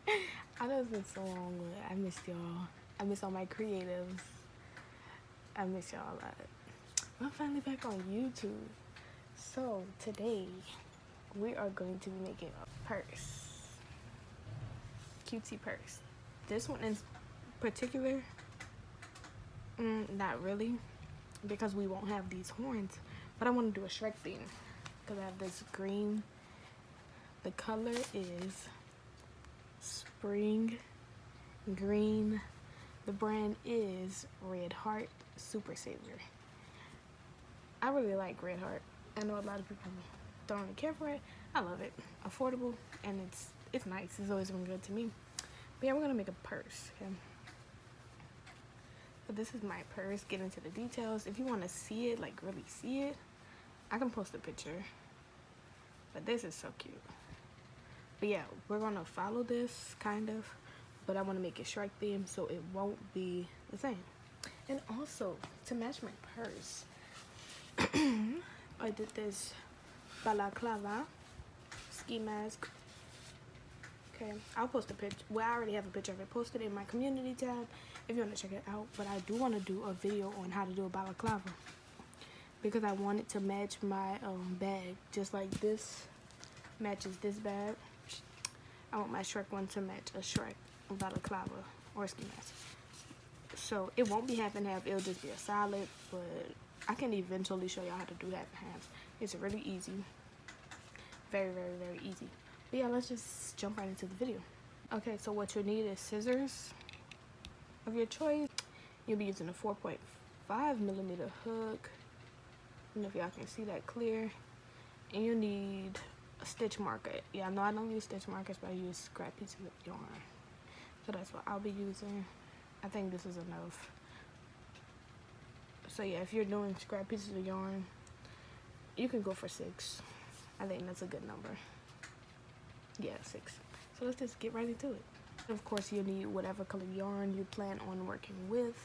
I know it's been so long, but I missed y'all. I miss all my creatives. I miss y'all a lot. I'm finally back on YouTube. So today we are going to be making a purse. Cutesy purse. This one in particular, not really, because we won't have these horns. But I want to do a Shrek theme because I have this green. The color is spring green. The brand is Red Heart Super Saver. I really like Red Heart. I know a lot of people don't really care for it. I love it. Affordable, and it's nice. It's always been good to me. But yeah, we're gonna make a purse. Okay. So this is my purse. Get into the details. If you want to see it, like really see it, I can post a picture. But this is so cute. But yeah, we're gonna follow this kind of, but I want to make it Shrek theme so it won't be the same. And also to match my purse, I did this balaclava ski mask. Okay, I'll post a picture. Well, I already have a picture of it posted in my community tab if you want to check it out. But I do want to do a video on how to do a balaclava because I want it to match my bag, just like this matches this bag. I want my Shrek one to match a Shrek balaclava or ski mask. So it won't be half and half, it'll just be a solid, but I can eventually show y'all how to do half and half. It's really easy. Very, very, very easy. But yeah, let's just jump right into the video. Okay, so what you'll need is scissors of your choice. You'll be using a 4.5mm hook. I don't know if y'all can see that clear. And you need a stitch marker. Yeah, no, I don't use stitch markers, but I use scrap pieces of yarn. So that's what I'll be using. I think this is enough. So yeah, if you're doing scrap pieces of yarn, you can go for 6. I think that's a good number. Yeah, 6. So let's just get right into it. Of course, you'll need whatever color yarn you plan on working with.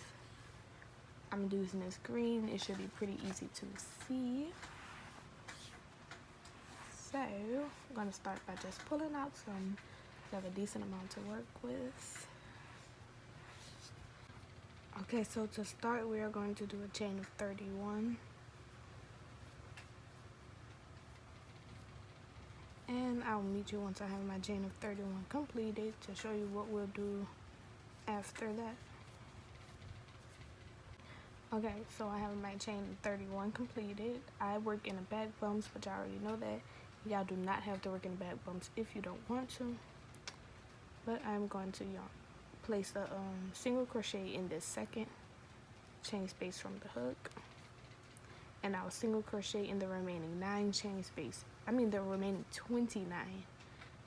I'm using this green. It should be pretty easy to see. So I'm gonna start by just pulling out some. So I have a decent amount to work with. Okay, so to start, we are going to do a chain of 31. And I'll meet you once I have my chain of 31 completed to show you what we'll do after that. Okay, so I have my chain of 31 completed. I work in a back bumps, but y'all already know that. Y'all do not have to work in back bumps if you don't want to. But I'm going to place a single crochet in this second chain space from the hook. And I'll single crochet in the remaining 9 chain space. I mean the remaining 29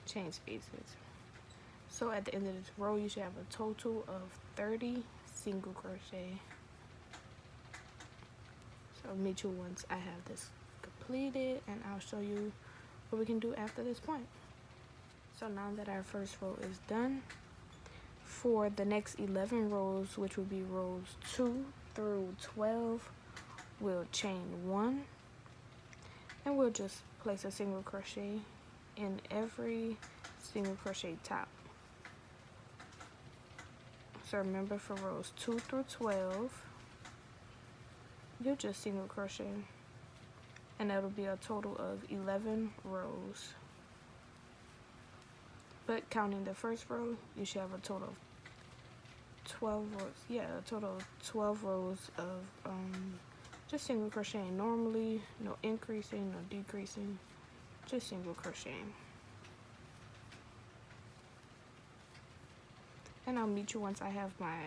chain spaces. So at the end of this row, you should have a total of 30 single crochet. So I'll meet you once I have this completed, and I'll show you what we can do after this point. So now that our first row is done, for the next 11 rows, which will be rows 2 through 12, we'll chain 1, and we'll just place a single crochet in every single crochet top. So remember, for rows 2 through 12, you'll just single crochet, and that'll be a total of 11 rows. But counting the first row, you should have a total of 12 rows. Yeah, a total of 12 rows of just single crocheting normally, no increasing, no decreasing, just single crocheting. And I'll meet you once I have my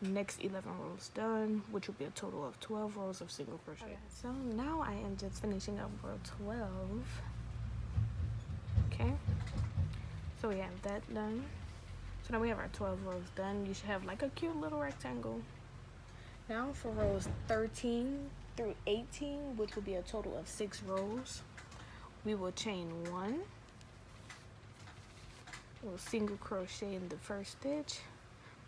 next 11 rows done, which will be a total of 12 rows of single crochet. Okay, so now I am just finishing up row 12. Okay, so we have that done. So now we have our 12 rows done. You should have like a cute little rectangle. Now for rows 13 through 18, which will be a total of 6 rows, we will chain 1. We'll single crochet in the first stitch,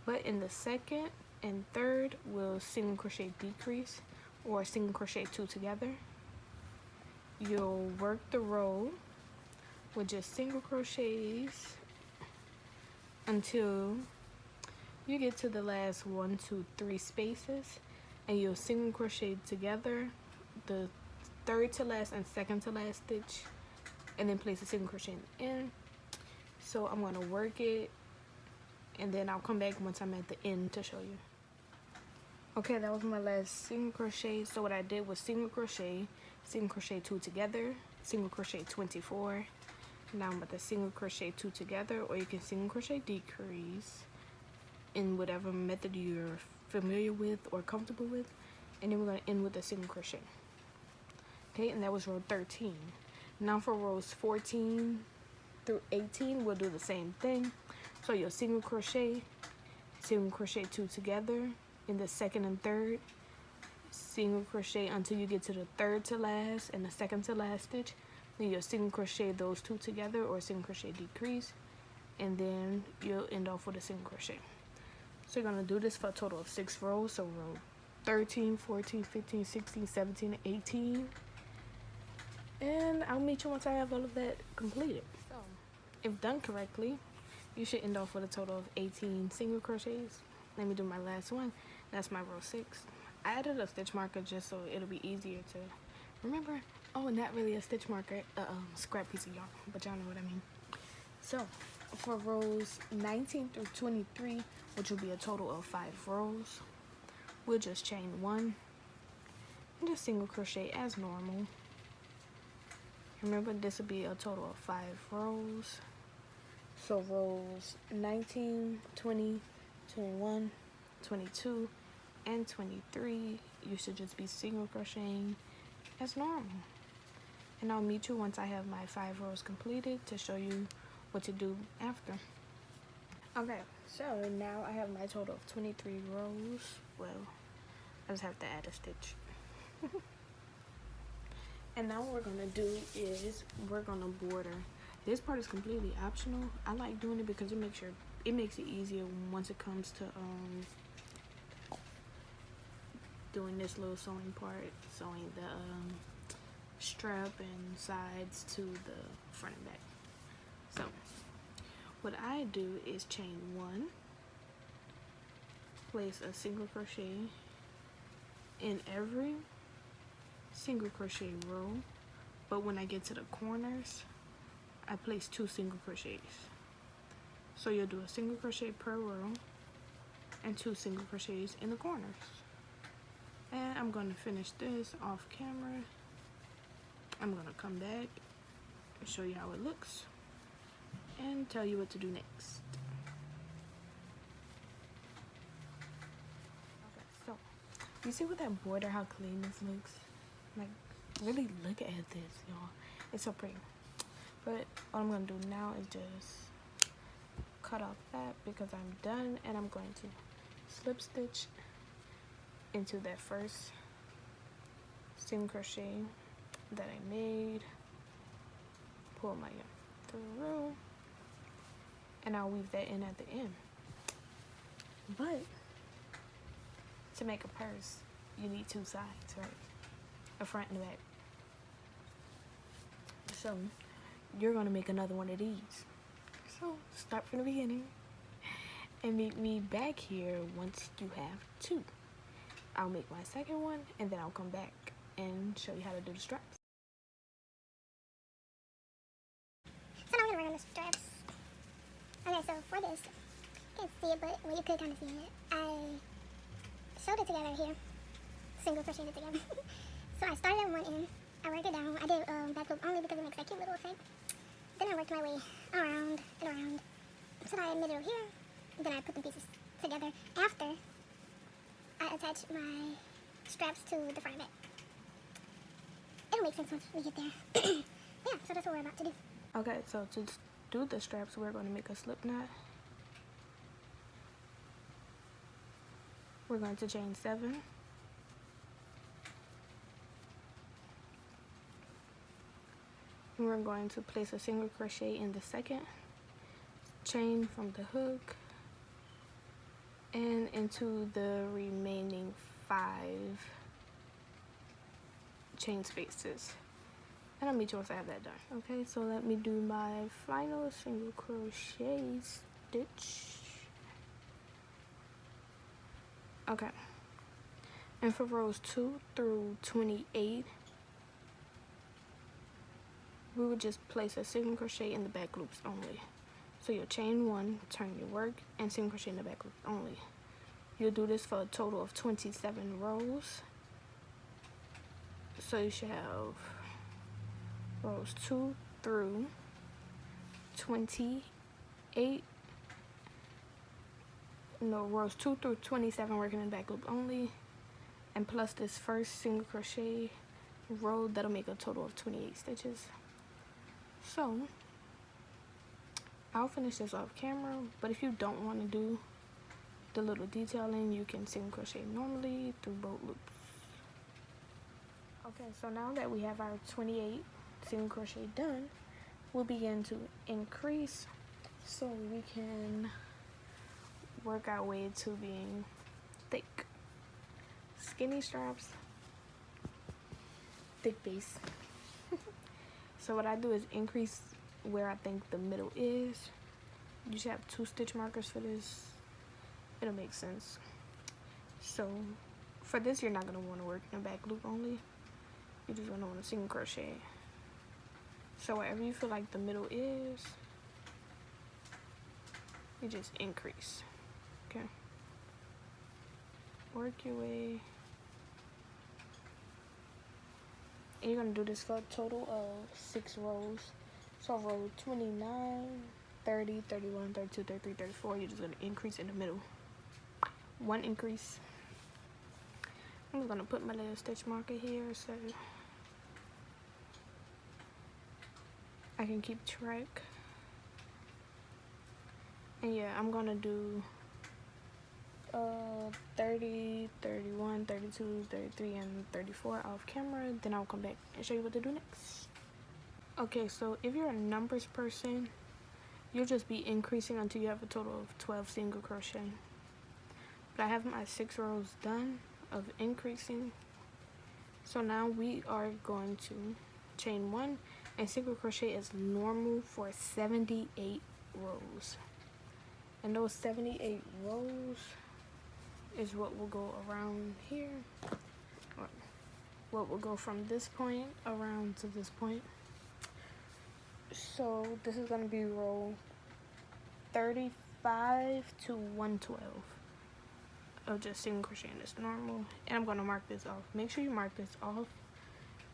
but in the second and third, we'll single crochet decrease or single crochet 2 together. You'll work the row with just single crochets until you get to the last 1, 2, 3 spaces, and you'll single crochet together the third to last and second to last stitch, and then place a single crochet in the end. So I'm going to work it, and then I'll come back once I'm at the end to show you. Okay, that was my last single crochet. So what I did was single crochet 2 together, single crochet 24. Now I'm about to single crochet 2 together, or you can single crochet decrease in whatever method you're familiar with or comfortable with, and then we're going to end with a single crochet. Okay, and that was row 13. Now for rows 14 through 18, we'll do the same thing. So you'll single crochet 2 together in the second and third, single crochet until you get to the third to last and the second to last stitch. Then you'll single crochet those 2 together, or single crochet decrease, and then you'll end off with a single crochet. So you're going to do this for a total of 6 rows. So row 13, 14, 15, 16, 17, 18. And I'll meet you once I have all of that completed. So if done correctly, you should end off with a total of 18 single crochets. Let me do my last one. That's my row 6. I added a stitch marker just so it'll be easier to remember. Oh, not really a stitch marker, scrap piece of yarn, but y'all know what I mean. So for rows 19 through 23, which will be a total of 5 rows, we'll just chain 1 and just single crochet as normal. Remember, this will be a total of 5 rows. So rows 19, 20, 21, 22, and 23, you should just be single crocheting as normal. And I'll meet you once I have my 5 rows completed to show you what to do after. Okay, so now I have my total of 23 rows. Well, I just have to add a stitch. And now what we're going to do is we're going to border. This part is completely optional. I like doing it because it makes it easier once it comes to doing this little sewing part, sewing the strap and sides to the front and back. So what I do is chain 1, place a single crochet in every single crochet row, but when I get to the corners, I place 2 single crochets. So you'll do a single crochet per row and 2 single crochets in the corners. And I'm going to finish this off camera. I'm going to come back and show you how it looks and tell you what to do next. Okay, so you see with that border how clean this looks? Like, really look at this, y'all. It's so pretty. But what I'm going to do now is just cut off that because I'm done, and I'm going to slip stitch into that first single crochet that I made, pull my yarn through, and I'll weave that in at the end. But to make a purse, you need 2 sides, right? A front and a back. So you're going to make another one of these. So start from the beginning and meet me back here once you have 2. I'll make my second one, and then I'll come back and show you how to do the straps. So now we're going to work on the straps. Okay, so for this, you can't see it, but well, you could kind of see it. I sewed it together here, single crocheted it together. So I started at one end, I worked it down. I did back loop only because it makes that cute little effect. Then I worked my way around and around until I made it over here. Then I put the pieces together after I attached my straps to the front of it. It'll make sense once we get there. Yeah, so that's what we're about to do. Okay, so to do the straps, we're going to make a slip knot. We're going to chain 7. And we're going to place a single crochet in the second, chain from the hook, and into the remaining 5 chain spaces. And I'll meet you once I have that done. Okay, so let me do my final single crochet stitch. Okay, and for rows 2 through 28, we would just place a single crochet in the back loops only. So you'll chain 1, turn your work, and single crochet in the back loop only. You'll do this for a total of 27 rows. So you should have rows 2 through 28. No, rows 2 through 27 working in the back loop only, and plus this first single crochet row, that'll make a total of 28 stitches. So I'll finish this off camera, but if you don't want to do the little detailing, you can single crochet normally through both loops. Okay, so now that we have our 28 single crochet done, we'll begin to increase so we can work our way to being thick. Skinny straps, thick base. So what I do is increase where I think the middle is. You should have 2 stitch markers for this. It'll make sense. So for this, you're not going to want to work in a back loop only. You're just going to want to single crochet. So wherever you feel like the middle is, you just increase. Okay, work your way, and you're going to do this for a total of 6 rows. So row 29, 30, 31, 32, 33, 34, you're just going to increase in the middle. 1 increase. I'm just going to put my little stitch marker here so I can keep track. And yeah, I'm going to do 30, 31, 32, 33, and 34 off camera. Then I'll come back and show you what to do next. Okay, so if you're a numbers person, you'll just be increasing until you have a total of 12 single crochet. But I have my 6 rows done of increasing. So now we are going to chain 1 and single crochet as normal for 78 rows. And those 78 rows is what will go around here, or what will go from this point around to this point. So this is going to be row 35 to 112 of just single crocheting as normal. And I'm going to mark this off. Make sure you mark this off,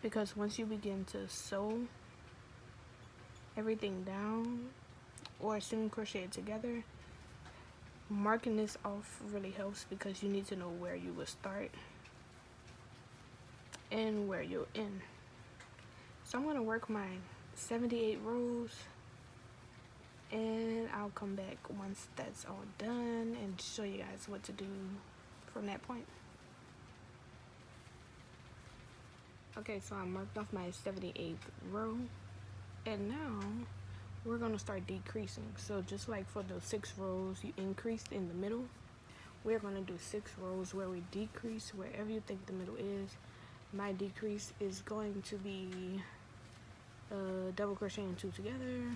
because once you begin to sew everything down or single crochet it together, marking this off really helps, because you need to know where you will start and where you'll end. So I'm going to work my 78 rows, and I'll come back once that's all done and show you guys what to do from that point. Okay, so I marked off my 78th row, and now we're going to start decreasing. So just like for those 6 rows you increased in the middle, we're going to do 6 rows where we decrease wherever you think the middle is. My decrease is going to be double crocheting 2 together.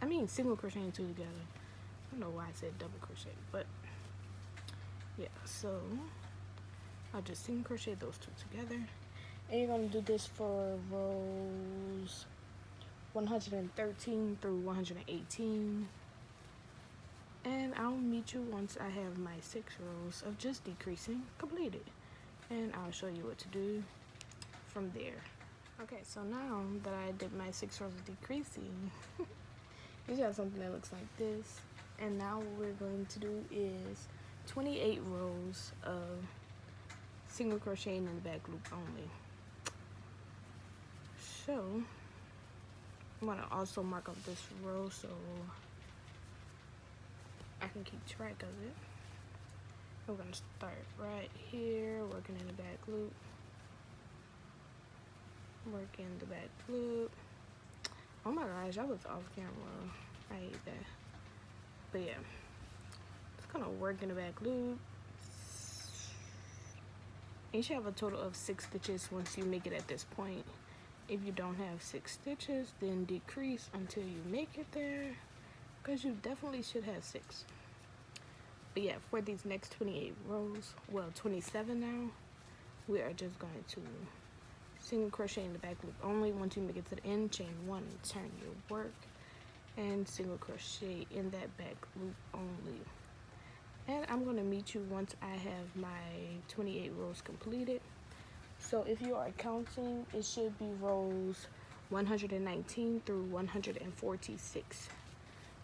I mean single crocheting 2 together. I don't know why I said double crochet, but yeah, so I'll just single crochet those 2 together. And you're going to do this for rows 113 through 118. And I'll meet you once I have my 6 rows of just decreasing completed. And I'll show you what to do from there. Okay, so now that I did my 6 rows of decreasing, you got something that looks like this. And now what we're going to do is 28 rows of single crocheting in the back loop only. So I'm going to also mark up this row so I can keep track of it. We're going to start right here, working in the back loop. Working the back loop. Oh my gosh, I was off camera. I hate that. But yeah, it's gonna work in the back loop. You should have a total of 6 stitches once you make it at this point. If you don't have 6 stitches, then decrease until you make it there, because you definitely should have 6. But yeah, for these next 28 rows, well 27 now, we are just going to single crochet in the back loop only. Once you make it to the end, chain 1 and turn your work, and single crochet in that back loop only. And I'm going to meet you once I have my 28 rows completed. So if you are counting, it should be rows 119 through 146.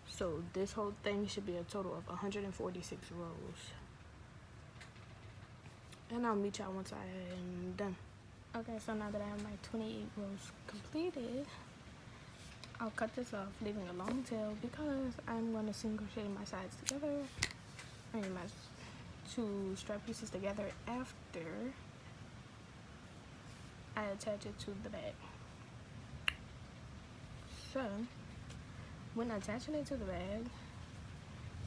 So this whole thing should be a total of 146 rows. And I'll meet y'all once I am done. Okay, so now that I have my 28 rows completed, I'll cut this off, leaving a long tail, because I'm going to single crochet my sides together. I mean my 2 strap pieces together after I attach it to the bag. So when attaching it to the bag,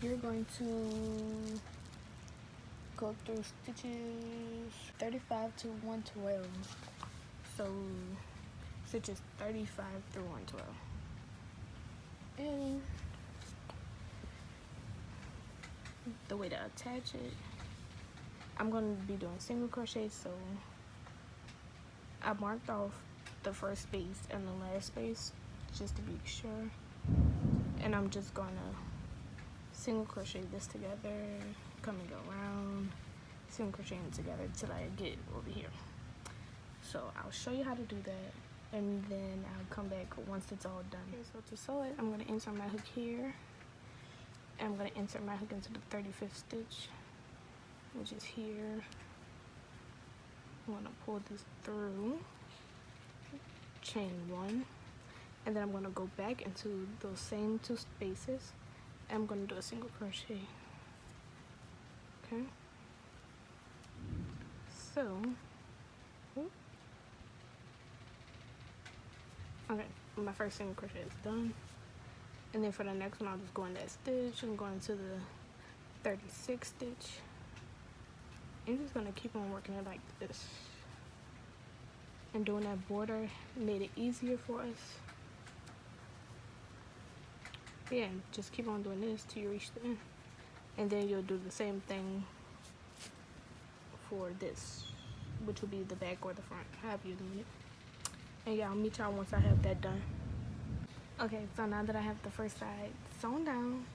you're going to go through stitches 35 to 112. So stitches 35 through 112. And the way to attach it, I'm going to be doing single crochet, so I marked off the first space and the last space just to be sure, and I'm just gonna single crochet this together, coming around, single crocheting it together till I get over here. So I'll show you how to do that, and then I'll come back once it's all done. Okay, so to sew it, I'm gonna insert my hook here, and I'm gonna insert my hook into the 35th stitch, which is here. I'm gonna pull this through, chain 1, and then I'm gonna go back into those same 2 spaces, and I'm gonna do a single crochet. Okay, so okay, my first single crochet is done, and then for the next one I'll just go in that stitch and go into the 36th stitch. I'm just gonna keep on working it like this, and doing that border made it easier for us. Yeah, just keep on doing this till you reach the end, and then you'll do the same thing for this, which will be the back or the front, however you're doing it. And yeah, I'll meet y'all once I have that done. Okay, so now that I have the first side sewn down,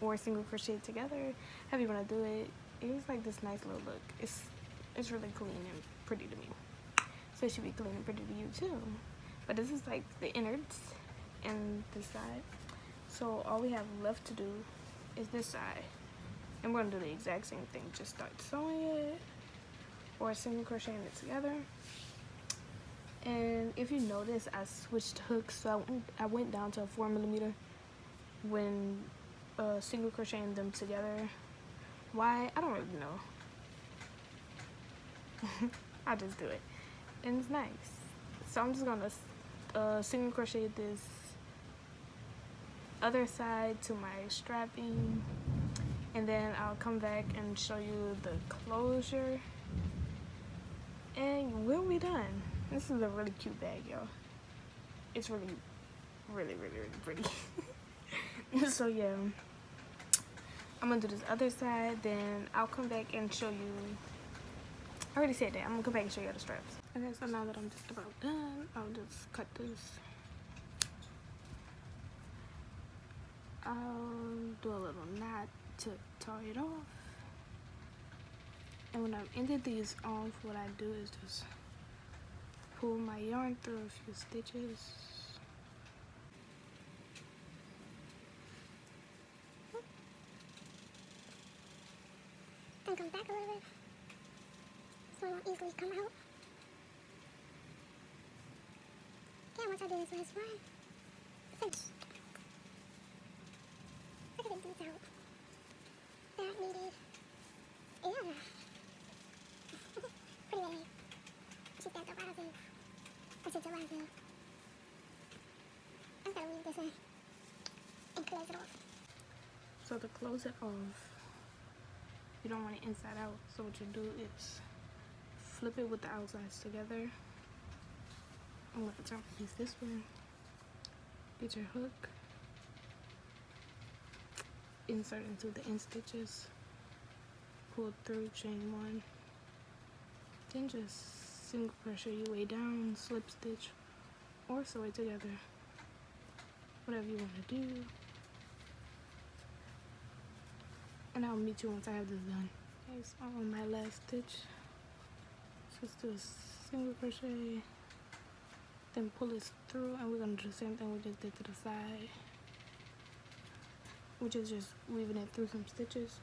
or single crochet together, however you want to do it, it's like this nice little look. It's really clean and pretty to me, so it should be clean and pretty to you too. But this is like the innards and this side, so all we have left to do is this side, and we're gonna do the exact same thing. Just start sewing it or single crocheting it together. And if you notice, I switched hooks, so I went down to a 4mm when single crocheting them together. Why? I don't really know. I just do it, and it's nice. So I'm just gonna single crochet this other side to my strapping, and then I'll come back and show you the closure, and we'll be done. This is a really cute bag, y'all. It's really, really, really, really pretty. So yeah, I'm gonna do this other side, then I'll come back and show you. I already said that. I'm gonna come back and show you the straps. Okay, so now that I'm just about done, I'll just cut this. I'll do a little knot to tie it off. And when I've ended these off, what I do is just pull my yarn through a few stitches. Then come back a little bit so it won't easily come out. Yeah, once I do this last one, finish. Look at the detail that needed. Yeah. Pretty bad. She's got the rising. Or she's the rising. I'm gonna leave this in and close it off. So to close it off, you don't want it inside out, so what you do is flip it with the outsides together. I'm gonna turn the piece this way. Get your hook, insert into the end stitches, pull through, chain 1, then just single crochet your way down, slip stitch, or sew it together, whatever you want to do. And I'll meet you once I have this done. Okay, so I'm on my last stitch. Just do a single crochet, then pull this through, and we're gonna do the same thing we just did to the side, which is just weaving it through some stitches.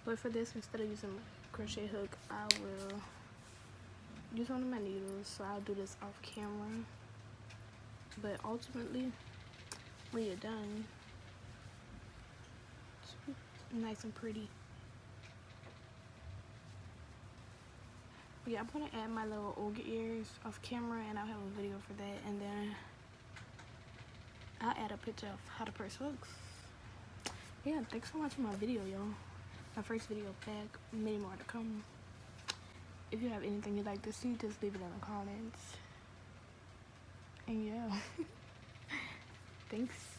But for this, instead of using my crochet hook, I will use one of my needles. So I'll do this off camera. But ultimately, when you're done, it's nice and pretty. Yeah, I'm gonna add my little ogre ears off camera, and I'll have a video for that, and then I'll add a picture of how the purse looks. Yeah, thanks for watching my video, y'all. My first video back, many more to come. If you have anything you'd like to see, just leave it in the comments. And yeah, thanks.